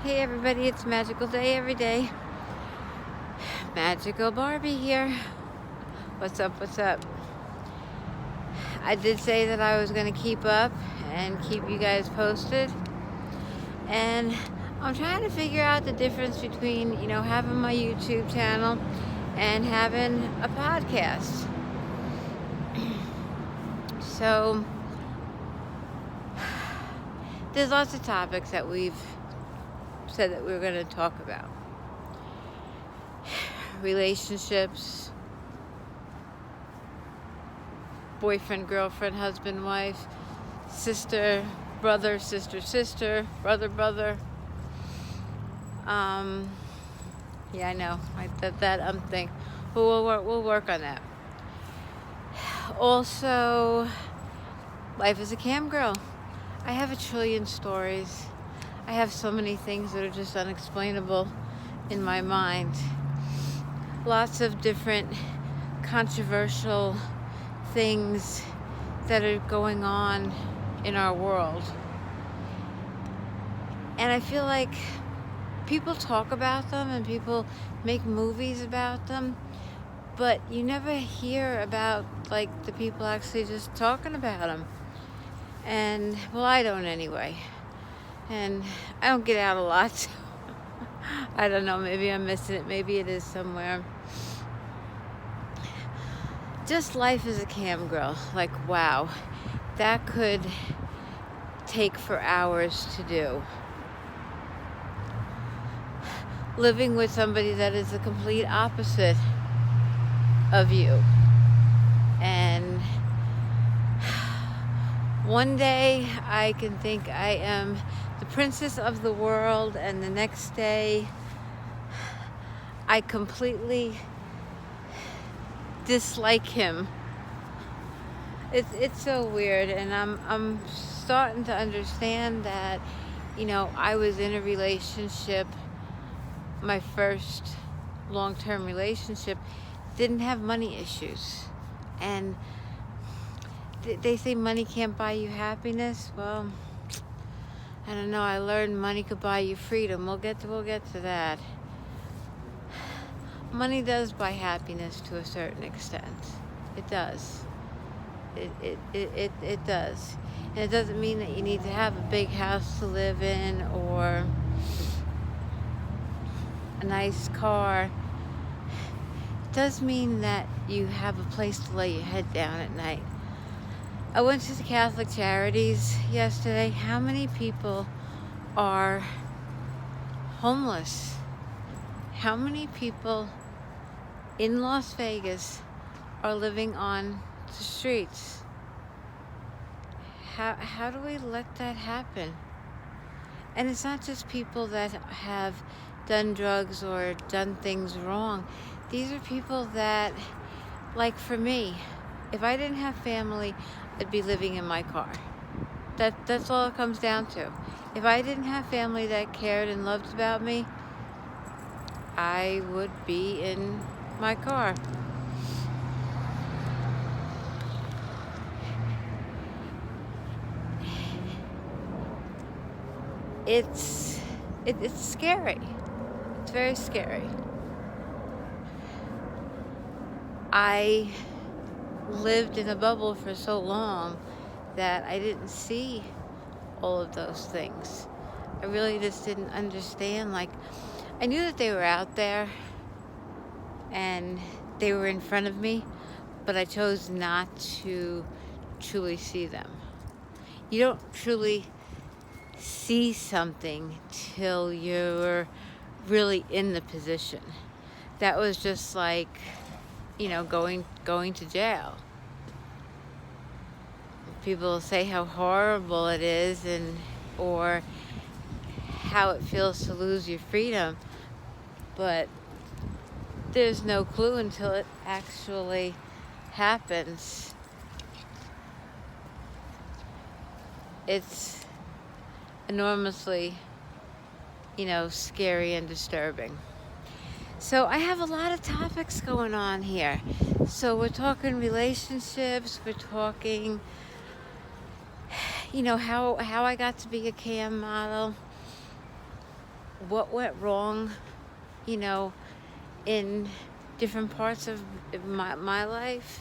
Hey everybody, it's Magical Day every day. Magical Barbie here. What's up, what's up? I did say that I was going to keep up and keep you guys posted. And I'm trying to figure out the difference between, having my YouTube channel and having a podcast. So, there's lots of topics that we've said that we were going to talk about. Relationships, boyfriend, girlfriend, husband, wife, sister, brother, sister, brother. Yeah, I know. That thing. We'll work on that. Also, life as a cam girl. I have a trillion stories. I have so many things that are just unexplainable in my mind. Lots of different controversial things that are going on in our world. And I feel like people talk about them and people make movies about them, but you never hear about the people actually just talking about them. And well, I don't anyway. And I don't get out a lot. So I don't know, maybe I'm missing it. Maybe it is somewhere. Just life as a cam girl. Wow. That could take for hours to do. Living with somebody that is the complete opposite of you. And one day I can think I am the princess of the world, and the next day I completely dislike him. It's so weird, and I'm starting to understand that, I was in a relationship. My first long-term relationship didn't have money issues, and they say money can't buy you happiness. Well, I don't know. I learned money could buy you freedom. We'll get to that. Money does buy happiness to a certain extent. It does. It does. And it doesn't mean that you need to have a big house to live in or a nice car. It does mean that you have a place to lay your head down at night. I went to the Catholic Charities yesterday. How many people are homeless? How many people in Las Vegas are living on the streets? How do we let that happen? And it's not just people that have done drugs or done things wrong. These are people that, for me, if I didn't have family, I'd be living in my car. That's all it comes down to. If I didn't have family that cared and loved about me, I would be in my car. It's scary. It's very scary. I lived in a bubble for so long that I didn't see all of those things. I really just didn't understand. I knew that they were out there and they were in front of me, but I chose not to truly see them. You don't truly see something till you're really in the position. That was just going to jail. People say how horrible it is or how it feels to lose your freedom, but there's no clue until it actually happens. It's enormously, scary and disturbing. So I have a lot of topics going on here. So we're talking relationships, we're talking, how I got to be a cam model. what went wrong, you know, in different parts of my life,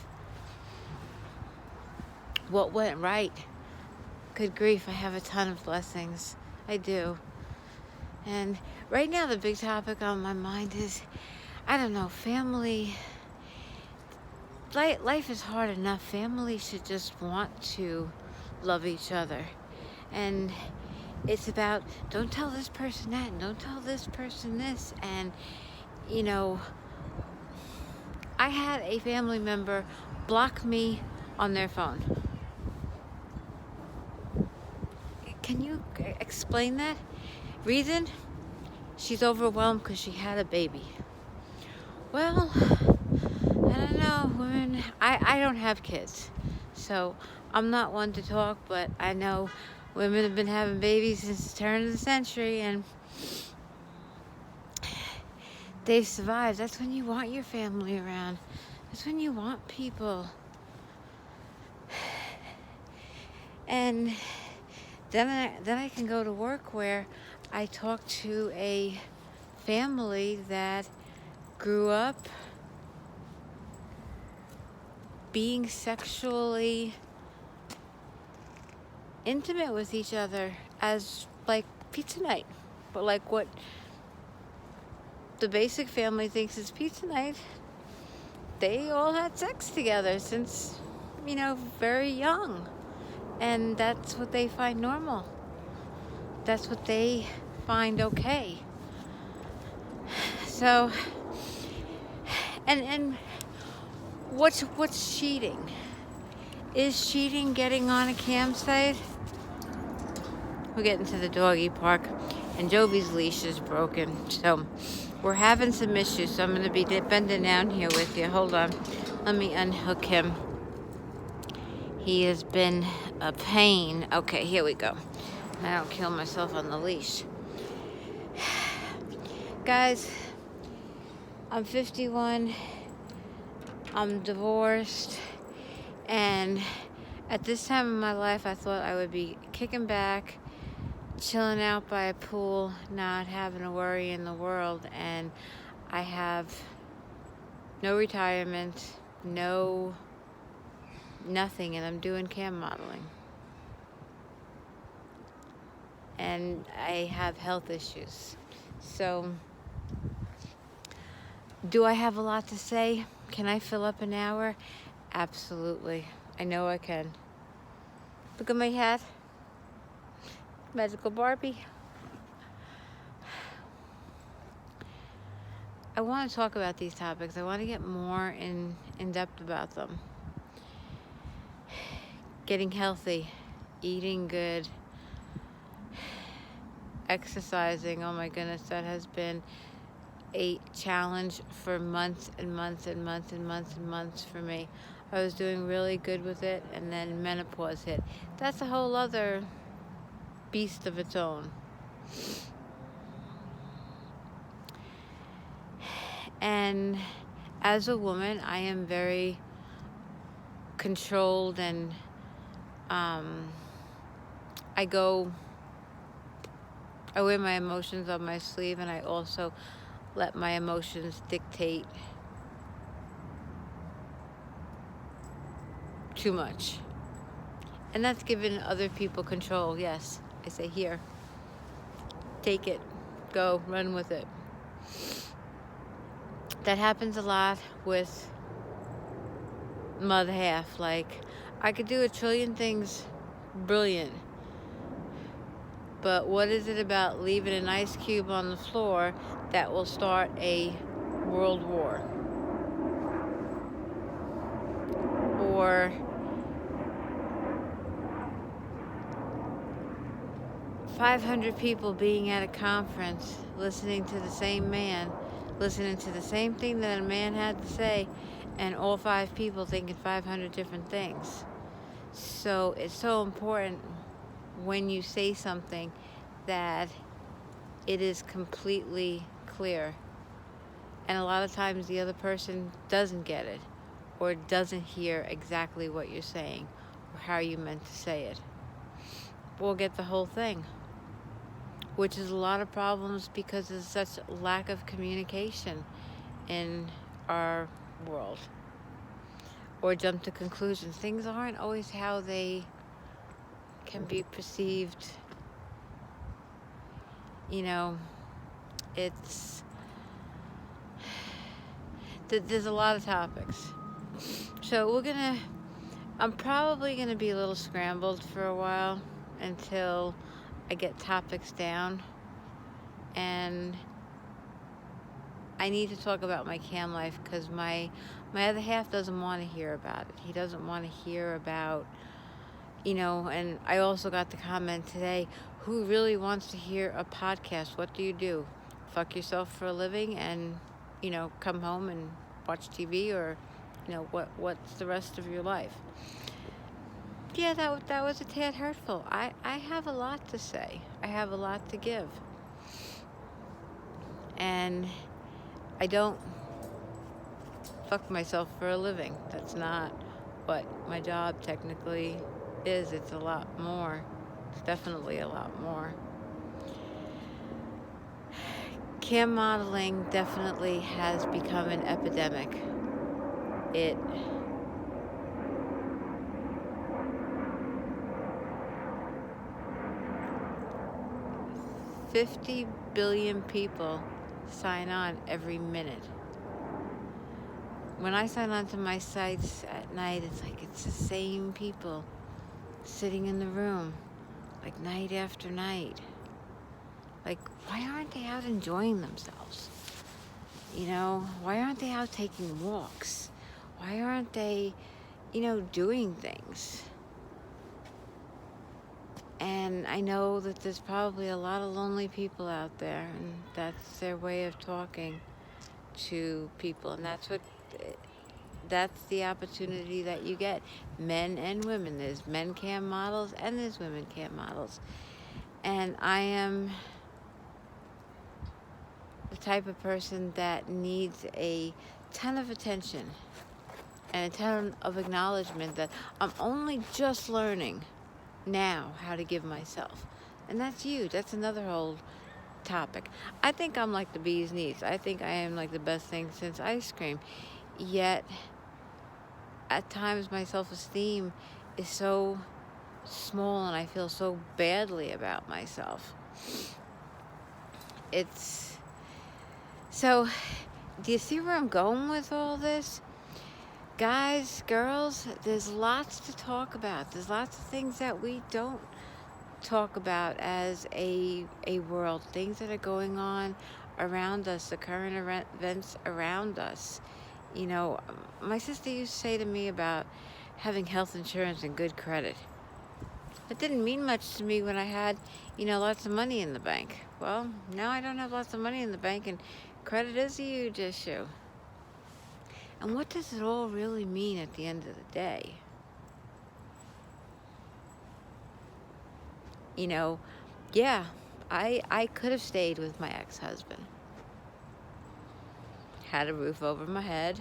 what went right. Good grief, I have a ton of blessings. I do. And right now the big topic on my mind is, I don't know, family. Life is hard enough. Family should just want to love each other. And it's about, don't tell this person that, and don't tell this person this. And, you know, I had a family member block me on their phone. Can you explain that? Reason? She's overwhelmed because she had a baby. Well, I don't know, women. I don't have kids, so I'm not one to talk, but I know women have been having babies since the turn of the century, and they've survived. That's when you want your family around. That's when you want people. And then I can go to work where I talk to a family that grew up being sexually intimate with each other as like pizza night, but like what the basic family thinks is pizza night. They all had sex together since, very young, and that's what they find normal. That's what they find okay. So, and what's cheating? Is cheating getting on a campsite? We're getting to the doggy park, and Jovi's leash is broken, so we're having some issues. So I'm going to be bending down here with you. Hold on, let me unhook him. He has been a pain. Okay, here we go. I don't kill myself on the leash. Guys, I'm 51. I'm divorced. And at this time in my life, I thought I would be kicking back, chilling out by a pool, not having a worry in the world. And I have no retirement, nothing, and I'm doing cam modeling. And I have health issues. So, do I have a lot to say? Can I fill up an hour? Absolutely. I know I can. Look at my hat. Magical Barbie. I want to talk about these topics. I want to get more in depth about them. Getting healthy, eating good, exercising. Oh my goodness, that has been a challenge for months and months and months and months and months for me. I was doing really good with it, and then menopause hit. That's a whole other beast of its own. And as a woman, I am very controlled, and I wear my emotions on my sleeve, and I also let my emotions dictate too much. And that's giving other people control. Yes, I say, here, take it, go, run with it. That happens a lot with my other half. Like, I could do a trillion things brilliant, but what is it about leaving an ice cube on the floor that will start a world war? Or $500 people being at a conference, listening to the same man, listening to the same thing that a man had to say, and all 5 people thinking 500 different things. So it's so important when you say something that it is completely clear. And a lot of times the other person doesn't get it, or doesn't hear exactly what you're saying, or how you meant to say it. We'll get the whole thing. which is a lot of problems because there's such lack of communication in our world. Or jump to conclusions. Things aren't always how they can be perceived. You know, it's there's a lot of topics. So I'm probably gonna be a little scrambled for a while until I get topics down. And I need to talk about my cam life because my other half doesn't want to hear about it. He doesn't want to hear about, and I also got the comment today, who really wants to hear a podcast? What do you do? Fuck yourself for a living and, come home and watch TV, or, what's the rest of your life? Yeah, that was a tad hurtful. I have a lot to say. I have a lot to give. And I don't fuck myself for a living. That's not what my job technically is. It's a lot more. It's definitely a lot more. Cam modeling definitely has become an epidemic. It 50 billion people sign on every minute. When I sign on to my sites at night, it's the same people sitting in the room, like night after night. Like, why aren't they out enjoying themselves? Why aren't they out taking walks? Why aren't they, doing things? And I know that there's probably a lot of lonely people out there, and that's their way of talking to people. And that's the opportunity that you get. Men and women. There's men cam models and there's women cam models. And I am the type of person that needs a ton of attention and a ton of acknowledgement that I'm only just learning now how to give myself. And that's huge. That's another whole topic. I think I'm like the bee's knees. I think I am like the best thing since ice cream. Yet, at times my self-esteem is so small and I feel so badly about myself. So, do you see where I'm going with all this? Guys, girls, there's lots to talk about. There's lots of things that we don't talk about as a world. Things that are going on around us, the current events around us. My sister used to say to me about having health insurance and good credit. It didn't mean much to me when I had, lots of money in the bank. Well, now I don't have lots of money in the bank, and credit is a huge issue. And what does it all really mean at the end of the day? Yeah, I could have stayed with my ex-husband. Had a roof over my head,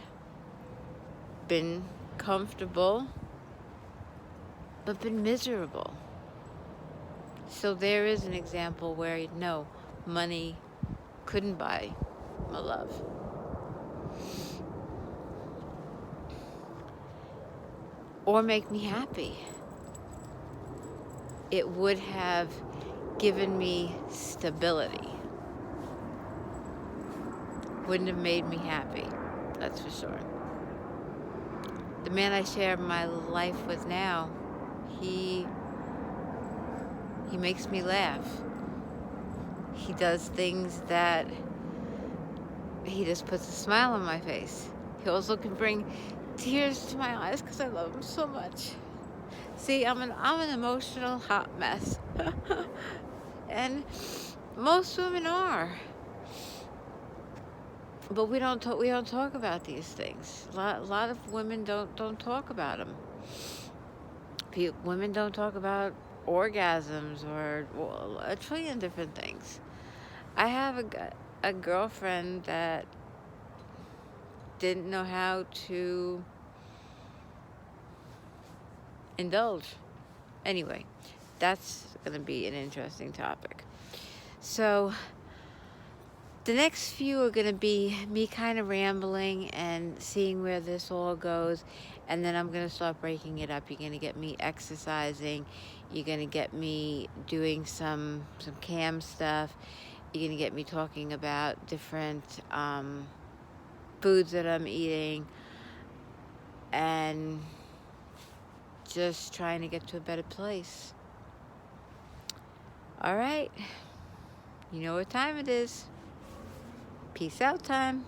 been comfortable, but been miserable. So there is an example where, no, money couldn't buy my love. Or make me happy. It would have given me stability. Wouldn't have made me happy, that's for sure. The man I share my life with now, he makes me laugh. He does things that he just puts a smile on my face. He also can bring tears to my eyes because I love him so much. See, I'm an emotional hot mess. And most women are. But we don't talk about these things. A lot of women don't talk about them. Women don't talk about orgasms or a trillion different things. I have a girlfriend that didn't know how to indulge. Anyway, that's going to be an interesting topic. So the next few are going to be me kind of rambling and seeing where this all goes. And then I'm going to start breaking it up. You're going to get me exercising. You're going to get me doing some cam stuff. You're going to get me talking about different foods that I'm eating. And just trying to get to a better place. All right. You know what time it is. Peace out time.